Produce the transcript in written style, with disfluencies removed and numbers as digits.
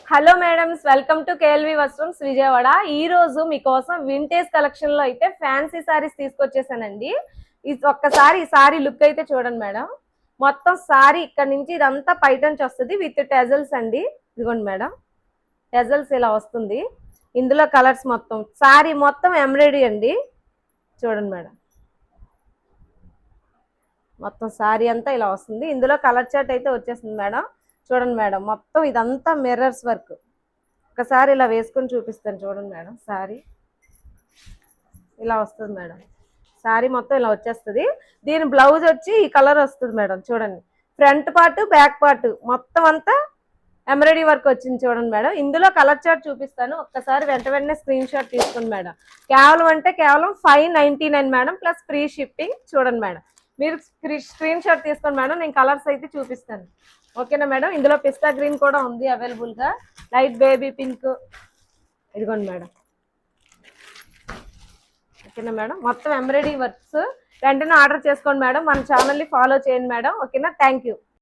Hello madams, welcome to KLV Vastrams Vijayawada. ఈ రోజు మీకోసం వింటేజ్ కలెక్షన్ లో అయితే ఫ్యాన్సీ సారీస్ తీసుకొచ్చేసానండి. ఒక్కసారి ఈ సారీ లుక్ అయితే చూడండి మేడం. మొత్తం సారీ ఇక్కడ నుంచి ఇదంతా పైటంచి వస్తుంది విత్ టెజల్స్ అండి. ఇదిగోండి మేడం, టెజల్స్ ఇలా వస్తుంది. ఇందులో కలర్స్ మొత్తం సారీ మొత్తం ఎంబ్రాయిడరీ అండి. చూడండి మేడం, మొత్తం సారీ అంతా ఇలా వస్తుంది. ఇందులో కలర్ చార్ట్ అయితే వచ్చేస్తుంది మేడం. చూడండి మేడం, మొత్తం ఇదంతా మిర్రర్స్ వర్క్. ఒకసారి ఇలా వేసుకొని చూపిస్తాను చూడండి మేడం. సారీ ఇలా వస్తుంది మేడం. సారీ మొత్తం ఇలా వచ్చేస్తుంది. దీని బ్లౌజ్ వచ్చి ఈ కలర్ వస్తుంది మేడం. చూడండి, ఫ్రంట్ పార్ట్ బ్యాక్ పార్ట్ మొత్తం అంతా ఎంబ్రాయిడరీ వర్క్ వచ్చింది. చూడండి మేడం, ఇందులో కలర్ చార్ట్ చూపిస్తాను. ఒక్కసారి వెంటనే స్క్రీన్ షాట్ తీసుకోండి మేడం. కేవలం అంటే కేవలం 599 మేడం, ప్లస్ ఫ్రీ షిప్పింగ్. చూడండి మేడం, మీరు స్క్రీన్ షాట్ తీసుకోండి మేడం. నేను కలర్స్ అయితే చూపిస్తాను. ఓకేనా మేడం. ఇందులో పిస్తా గ్రీన్ కూడా ఉంది అవైలబుల్గా, లైట్ బేబీ పింక్. ఇదిగోండి మేడం. ఓకేనా మేడం, మొత్తం ఎంబ్రాయిడరీ వర్క్స్. వెంటనే ఆర్డర్ చేసుకోండి మేడం. మన ఛానల్ని ఫాలో చేయండి మేడం. ఓకేనా, థ్యాంక్ యూ.